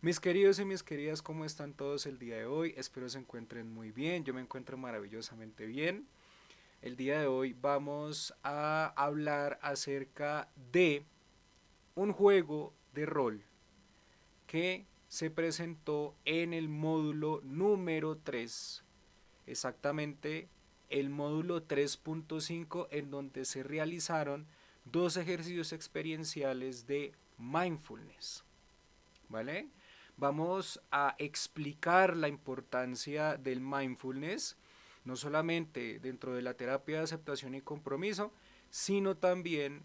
Mis queridos y mis queridas, ¿cómo están todos el día de hoy? Espero se encuentren muy bien, yo me encuentro maravillosamente bien. El día de hoy vamos a hablar acerca de un juego de rol que se presentó en el módulo número 3, exactamente el módulo 3.5, en donde se realizaron dos ejercicios experienciales de mindfulness. ¿Vale? Vamos a explicar la importancia del mindfulness, no solamente dentro de la terapia de aceptación y compromiso, sino también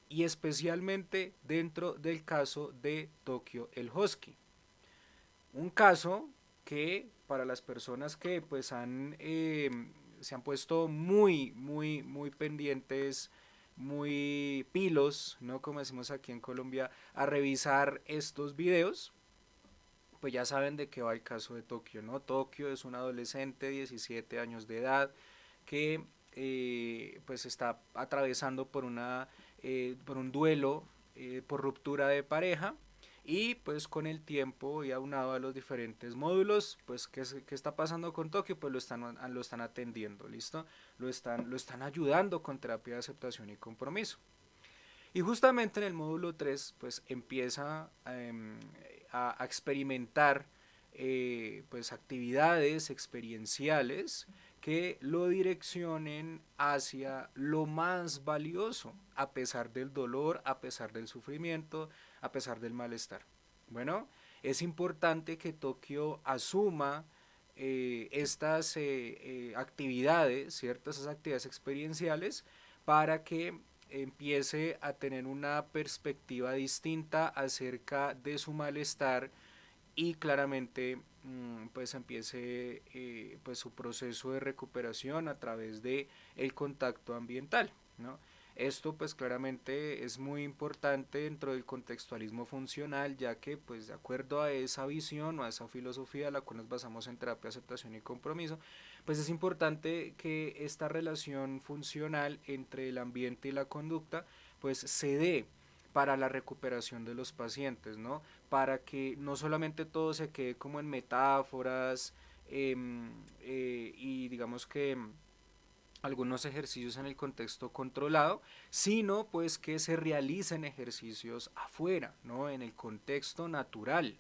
y especialmente dentro del caso de Tokio el Husky. Un caso que para las personas que pues se han puesto muy pendientes, muy pilos, ¿no? Como decimos aquí en Colombia, a revisar estos videos, pues ya saben de qué va el caso de Tokio, ¿no? Tokio es un adolescente de 17 años de edad que pues está atravesando por un duelo, por ruptura de pareja, y pues con el tiempo y aunado a los diferentes módulos, pues ¿qué está pasando con Tokio? Pues lo están atendiendo, ¿listo? Lo están ayudando con terapia de aceptación y compromiso. Y justamente en el módulo 3 pues empieza a experimentar pues actividades experienciales que lo direccionen hacia lo más valioso, a pesar del dolor, a pesar del sufrimiento, a pesar del malestar. Bueno, es importante que Tokio asuma estas actividades, ¿cierto? Esas actividades experienciales para que empiece a tener una perspectiva distinta acerca de su malestar y claramente pues empiece pues su proceso de recuperación a través de el contacto ambiental, ¿no? Esto pues claramente es muy importante dentro del contextualismo funcional, ya que pues de acuerdo a esa visión o a esa filosofía a la cual nos basamos en terapia, aceptación y compromiso, pues es importante que esta relación funcional entre el ambiente y la conducta pues se dé para la recuperación de los pacientes, ¿no? Para que no solamente todo se quede como en metáforas y digamos que algunos ejercicios en el contexto controlado, sino pues que se realicen ejercicios afuera, ¿no? En el contexto natural,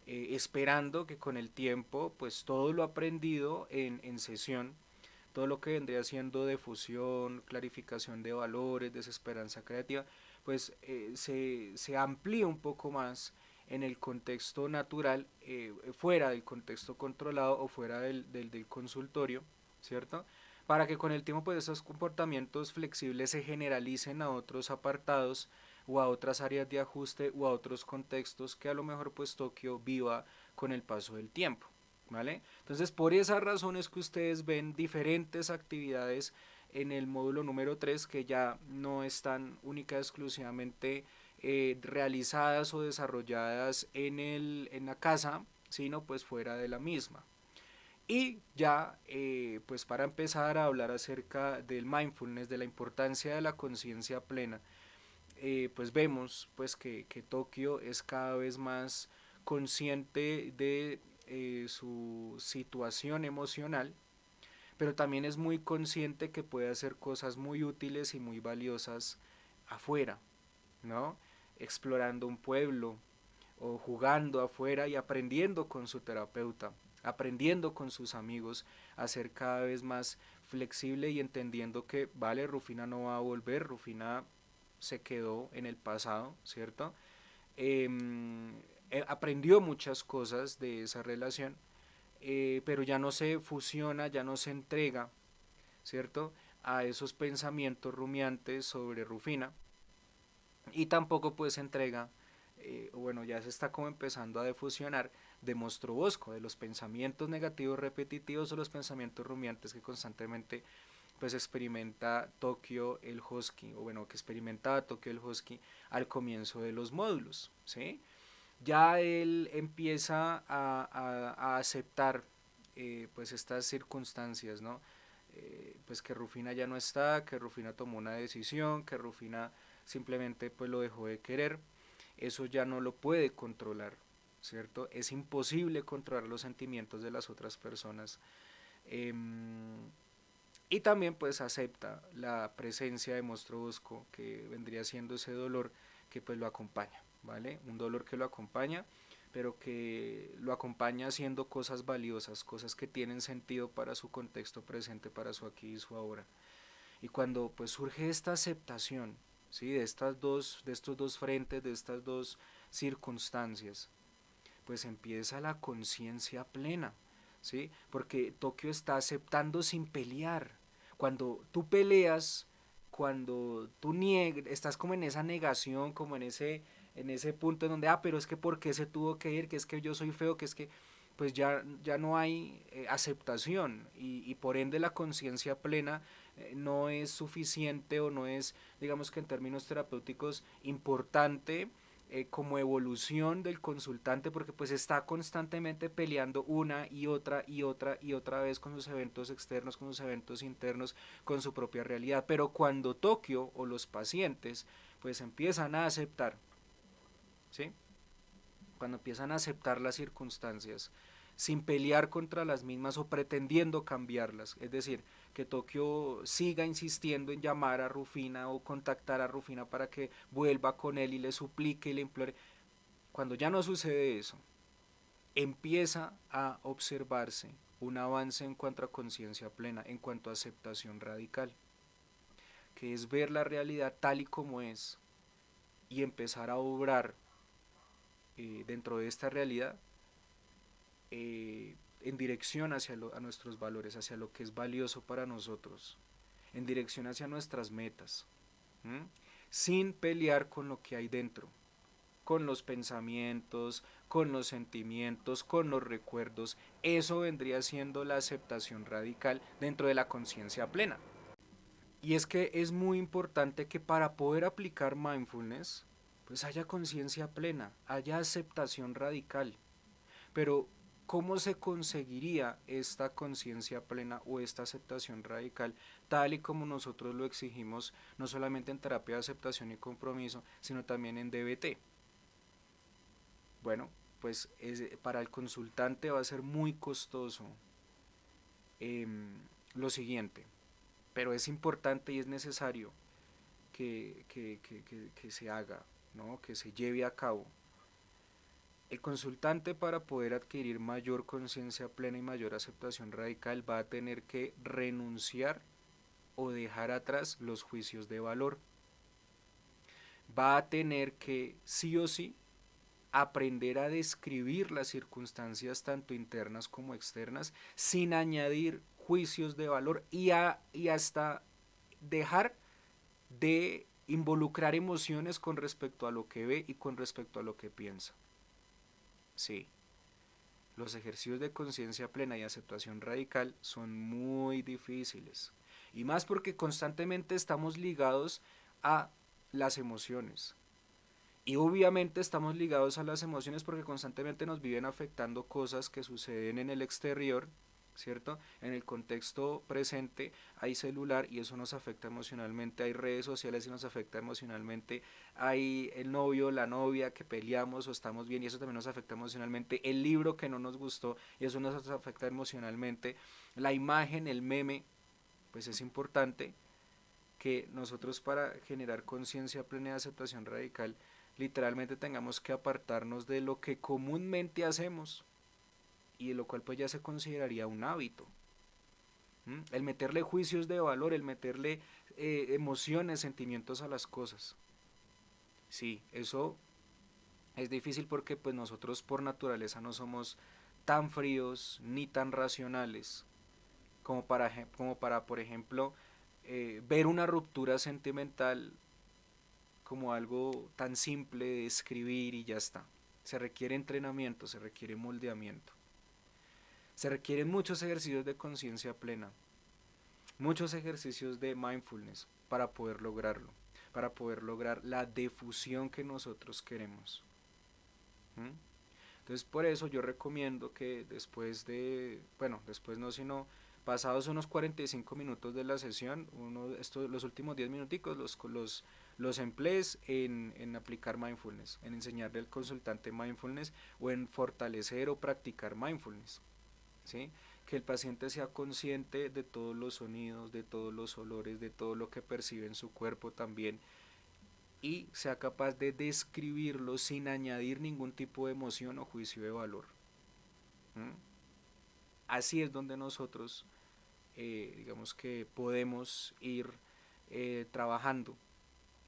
esperando que con el tiempo pues todo lo aprendido en sesión, todo lo que vendría siendo difusión, clarificación de valores, desesperanza creativa, pues se amplía un poco más en el contexto natural, fuera del contexto controlado o fuera del consultorio, ¿cierto? Para que con el tiempo pues esos comportamientos flexibles se generalicen a otros apartados o a otras áreas de ajuste o a otros contextos que a lo mejor pues Tokio viva con el paso del tiempo. ¿Vale? Entonces, por esas razones que ustedes ven diferentes actividades en el módulo número 3 que ya no están única y exclusivamente realizadas o desarrolladas en la casa, sino pues fuera de la misma. Y ya, pues para empezar a hablar acerca del mindfulness, de la importancia de la conciencia plena, pues vemos pues que Tokio es cada vez más consciente de su situación emocional, pero también es muy consciente que puede hacer cosas muy útiles y muy valiosas afuera, ¿no? Explorando un pueblo o jugando afuera y aprendiendo con su terapeuta, aprendiendo con sus amigos a ser cada vez más flexible y entendiendo que, vale, Rufina no va a volver, Rufina se quedó en el pasado, ¿cierto? Aprendió muchas cosas de esa relación, pero ya no se fusiona, ya no se entrega, ¿cierto? A esos pensamientos rumiantes sobre Rufina, y tampoco pues se entrega, bueno, ya se está como empezando a defusionar de Monstruo Bosco, de los pensamientos negativos repetitivos o los pensamientos rumiantes que constantemente pues experimenta Tokio el Husky, o bueno, que experimentaba Tokio el Husky al comienzo de los módulos, ¿sí? Ya él empieza a aceptar pues estas circunstancias, ¿no? Pues que Rufina ya no está, que Rufina tomó una decisión, que Rufina simplemente pues lo dejó de querer, eso ya no lo puede controlar, ¿cierto? Es imposible controlar los sentimientos de las otras personas. Em, y también pues acepta la presencia de monstruo brusco, que vendría siendo ese dolor que pues lo acompaña, ¿vale? Un dolor que lo acompaña, pero que lo acompaña haciendo cosas valiosas, cosas que tienen sentido para su contexto presente, para su aquí y su ahora. Y cuando pues surge esta aceptación, ¿sí? De estos dos frentes, de estas dos circunstancias, pues empieza la conciencia plena, ¿sí? Porque Tokio está aceptando sin pelear. Cuando tú peleas, cuando tú niegas, estás como en esa negación, como en ese punto en donde, pero es que ¿por qué se tuvo que ir? Que es que yo soy feo, que es que pues ya no hay aceptación y por ende la conciencia plena no es suficiente o no es, digamos que en términos terapéuticos, importante como evolución del consultante, porque pues está constantemente peleando una y otra y otra y otra vez con sus eventos externos, con sus eventos internos, con su propia realidad. Pero cuando Tokio o los pacientes pues empiezan a aceptar, ¿sí? Cuando empiezan a aceptar las circunstancias sin pelear contra las mismas o pretendiendo cambiarlas, es decir, que Tokio siga insistiendo en llamar a Rufina o contactar a Rufina para que vuelva con él y le suplique y le implore. Cuando ya no sucede eso, empieza a observarse un avance en cuanto a conciencia plena, en cuanto a aceptación radical, que es ver la realidad tal y como es y empezar a obrar dentro de esta realidad en dirección a nuestros valores, hacia lo que es valioso para nosotros, en dirección hacia nuestras metas, ¿m? Sin pelear con lo que hay dentro, con los pensamientos, con los sentimientos, con los recuerdos. Eso vendría siendo la aceptación radical dentro de la conciencia plena. Y es que es muy importante que para poder aplicar mindfulness, pues haya conciencia plena, haya aceptación radical. Pero, ¿cómo se conseguiría esta conciencia plena o esta aceptación radical tal y como nosotros lo exigimos, no solamente en terapia de aceptación y compromiso, sino también en DBT? Bueno, pues para el consultante va a ser muy costoso eh, lo siguiente, pero es importante y es necesario que se haga, ¿no? Que se lleve a cabo. El consultante, para poder adquirir mayor conciencia plena y mayor aceptación radical, va a tener que renunciar o dejar atrás los juicios de valor. Va a tener que sí o sí aprender a describir las circunstancias tanto internas como externas sin añadir juicios de valor y hasta dejar de involucrar emociones con respecto a lo que ve y con respecto a lo que piensa. Sí, los ejercicios de conciencia plena y aceptación radical son muy difíciles. Y más porque constantemente estamos ligados a las emociones. Y obviamente estamos ligados a las emociones porque constantemente nos viven afectando cosas que suceden en el exterior, ¿cierto? En el contexto presente hay celular y eso nos afecta emocionalmente, hay redes sociales y nos afecta emocionalmente, hay el novio, la novia que peleamos o estamos bien y eso también nos afecta emocionalmente, el libro que no nos gustó y eso nos afecta emocionalmente, la imagen, el meme, pues es importante que nosotros para generar conciencia plena de aceptación radical literalmente tengamos que apartarnos de lo que comúnmente hacemos y de lo cual pues ya se consideraría un hábito. El meterle juicios de valor, el meterle emociones, sentimientos a las cosas. Sí, eso es difícil porque pues nosotros por naturaleza no somos tan fríos ni tan racionales como para por ejemplo, ver una ruptura sentimental como algo tan simple de escribir y ya está. Se requiere entrenamiento, se requiere moldeamiento. Se requieren muchos ejercicios de conciencia plena, muchos ejercicios de mindfulness para poder lograrlo, para poder lograr la difusión que nosotros queremos. ¿Mm? Entonces por eso yo recomiendo que después de, bueno, después no, sino Pasados unos 45 minutos de la sesión, los últimos 10 minuticos los emplees en aplicar mindfulness, en enseñarle al consultante mindfulness o en fortalecer o practicar mindfulness, ¿sí? Que el paciente sea consciente de todos los sonidos, de todos los olores, de todo lo que percibe en su cuerpo también, y sea capaz de describirlo sin añadir ningún tipo de emoción o juicio de valor. ¿Mm? Así es donde nosotros, digamos que podemos ir trabajando,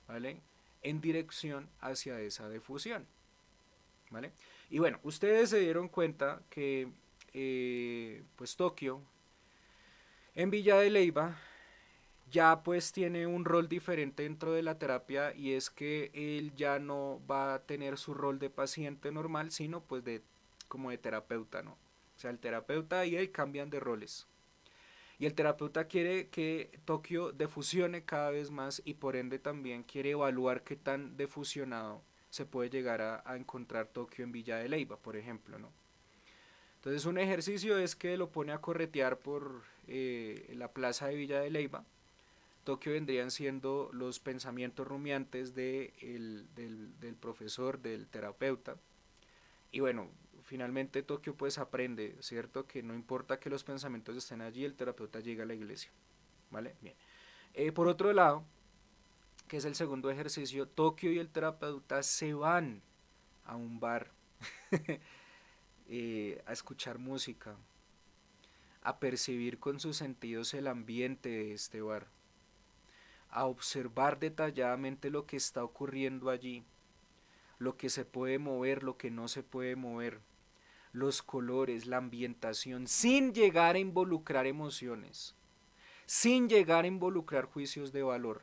¿vale? En dirección hacia esa difusión, ¿vale? Y bueno, ustedes se dieron cuenta que pues Tokio en Villa de Leyva ya pues tiene un rol diferente dentro de la terapia, y es que él ya no va a tener su rol de paciente normal, sino pues de como de terapeuta, ¿no? O sea, el terapeuta y él cambian de roles. Y el terapeuta quiere que Tokio defusione cada vez más, y por ende también quiere evaluar qué tan defusionado se puede llegar a encontrar Tokio en Villa de Leyva, por ejemplo, ¿no? Entonces un ejercicio es que lo pone a corretear por la plaza de Villa de Leyva. Tokio vendrían siendo los pensamientos rumiantes del profesor, del terapeuta. Y bueno, finalmente Tokio pues aprende, ¿cierto? Que no importa que los pensamientos estén allí, el terapeuta llega a la iglesia, ¿vale? Bien. Por otro lado, que es el segundo ejercicio, Tokio y el terapeuta se van a un bar a escuchar música, a percibir con sus sentidos el ambiente de este bar, a observar detalladamente lo que está ocurriendo allí, lo que se puede mover, lo que no se puede mover, los colores, la ambientación, sin llegar a involucrar emociones, sin llegar a involucrar juicios de valor.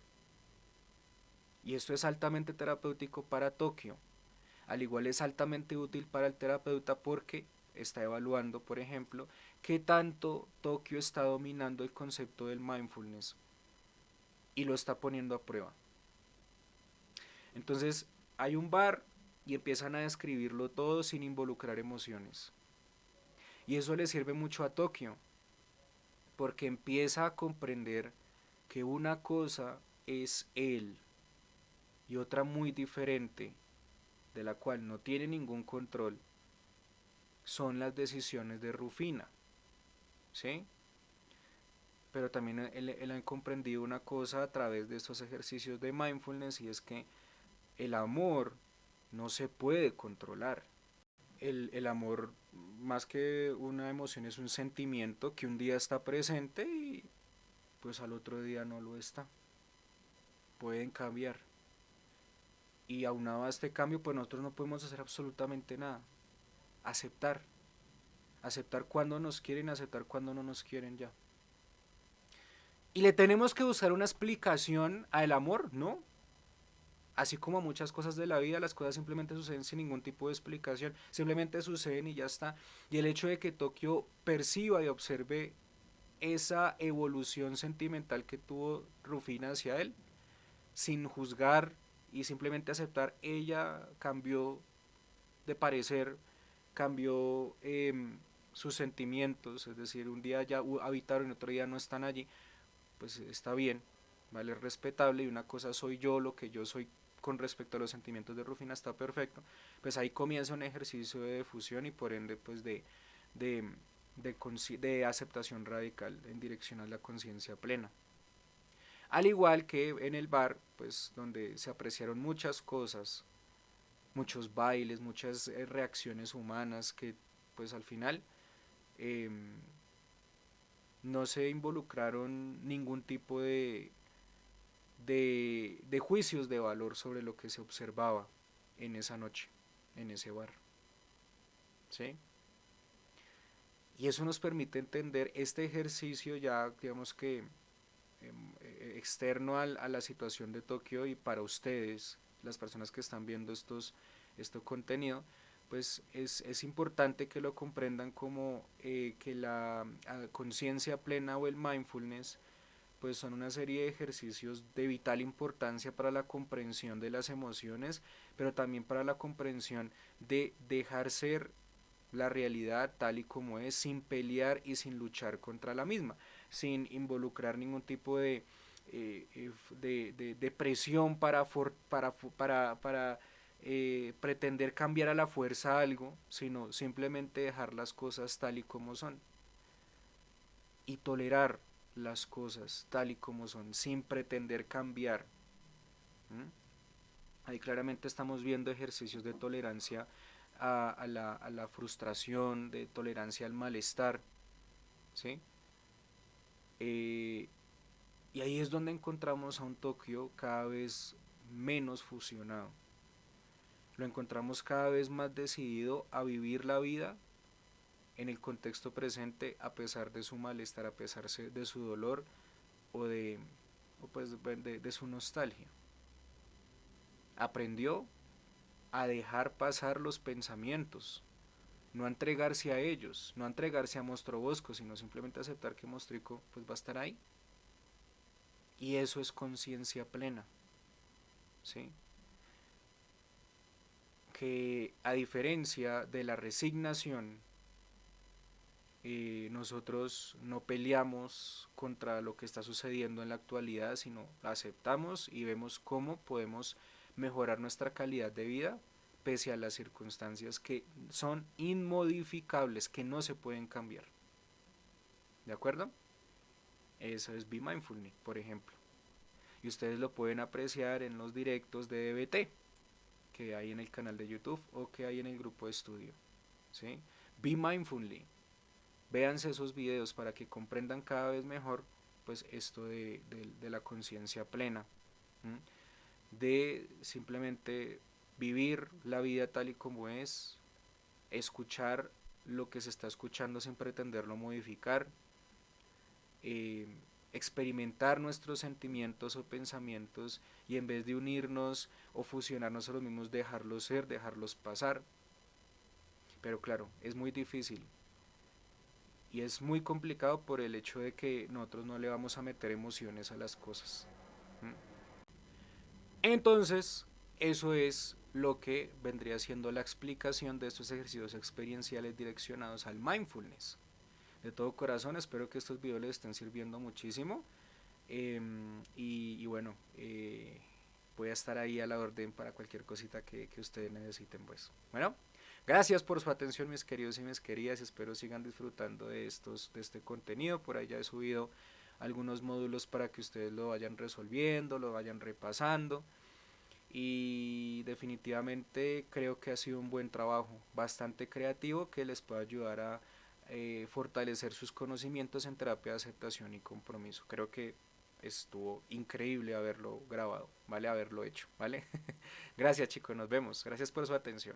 Y esto es altamente terapéutico para Tokio. Al igual es altamente útil para el terapeuta porque está evaluando, por ejemplo, qué tanto Tokio está dominando el concepto del mindfulness y lo está poniendo a prueba. Entonces hay un bar y empiezan a describirlo todo sin involucrar emociones. Y eso le sirve mucho a Tokio porque empieza a comprender que una cosa es él y otra muy diferente, de la cual no tiene ningún control, son las decisiones de Rufina, ¿sí? Pero también él ha comprendido una cosa a través de estos ejercicios de mindfulness, y es que el amor no se puede controlar. El amor, más que una emoción, es un sentimiento que un día está presente y pues al otro día no lo está. Pueden cambiar. Y aunado a este cambio, pues nosotros no podemos hacer absolutamente nada. Aceptar. Aceptar cuando nos quieren, aceptar cuando no nos quieren ya. Y le tenemos que buscar una explicación al amor, ¿no? Así como muchas cosas de la vida, las cosas simplemente suceden sin ningún tipo de explicación, simplemente suceden y ya está. Y el hecho de que Tokio perciba y observe esa evolución sentimental que tuvo Rufina hacia él, sin juzgar y simplemente aceptar, ella cambió de parecer, cambió sus sentimientos, es decir, un día ya habitaron y otro día no están allí, pues está bien, vale, es respetable, y una cosa soy yo, lo que yo soy con respecto a los sentimientos de Rufina está perfecto. Pues ahí comienza un ejercicio de difusión y por ende pues de, de aceptación radical en dirección a la conciencia plena. Al igual que en el bar, pues donde se apreciaron muchas cosas, muchos bailes, muchas reacciones humanas que pues al final eh, no se involucraron ningún tipo de juicios de valor sobre lo que se observaba en esa noche, en ese bar. ¿Sí? Y eso nos permite entender este ejercicio ya, digamos que externo a la situación de Tokio, y para ustedes, las personas que están viendo este contenido, pues es importante que lo comprendan como que la conciencia plena o el mindfulness pues son una serie de ejercicios de vital importancia para la comprensión de las emociones, pero también para la comprensión de dejar ser la realidad tal y como es, sin pelear y sin luchar contra la misma, sin involucrar ningún tipo de presión para pretender cambiar a la fuerza algo, sino simplemente dejar las cosas tal y como son y tolerar las cosas tal y como son, sin pretender cambiar. ¿Mm? Ahí claramente estamos viendo ejercicios de tolerancia a la frustración, de tolerancia al malestar, ¿sí? Eh, y ahí es donde encontramos a un Tokio cada vez menos fusionado. Lo encontramos cada vez más decidido a vivir la vida en el contexto presente a pesar de su malestar, a pesar de su dolor o de su nostalgia. Aprendió a dejar pasar los pensamientos, no a entregarse a ellos, no a entregarse a Monstruo Bosco, sino simplemente aceptar que Mostrico pues va a estar ahí. Y eso es conciencia plena, ¿sí? Que a diferencia de la resignación, nosotros no peleamos contra lo que está sucediendo en la actualidad, sino aceptamos y vemos cómo podemos mejorar nuestra calidad de vida pese a las circunstancias que son inmodificables, que no se pueden cambiar. ¿De acuerdo? Eso es Be Mindfulness, por ejemplo. Y ustedes lo pueden apreciar en los directos de DBT que hay en el canal de YouTube o que hay en el grupo de estudio. ¿Sí? Be Mindfully. Véanse esos videos para que comprendan cada vez mejor pues esto de la conciencia plena, ¿m? De simplemente vivir la vida tal y como es, escuchar lo que se está escuchando sin pretenderlo modificar, eh, experimentar nuestros sentimientos o pensamientos y en vez de unirnos o fusionarnos a los mismos, dejarlos ser, dejarlos pasar. Pero claro, es muy difícil y es muy complicado por el hecho de que nosotros no le vamos a meter emociones a las cosas. Entonces, eso es lo que vendría siendo la explicación de estos ejercicios experienciales direccionados al mindfulness. De todo corazón, espero que estos videos les estén sirviendo muchísimo. Y bueno, voy a estar ahí a la orden para cualquier cosita que ustedes necesiten, pues. Bueno, gracias por su atención, mis queridos y mis queridas. Espero sigan disfrutando de este contenido. Por ahí ya he subido algunos módulos para que ustedes lo vayan resolviendo, lo vayan repasando. Y definitivamente creo que ha sido un buen trabajo, bastante creativo, que les puede ayudar a fortalecer sus conocimientos en terapia de aceptación y compromiso. Creo que estuvo increíble haberlo grabado, ¿vale? Haberlo hecho, ¿vale? Gracias chicos, nos vemos. Gracias por su atención.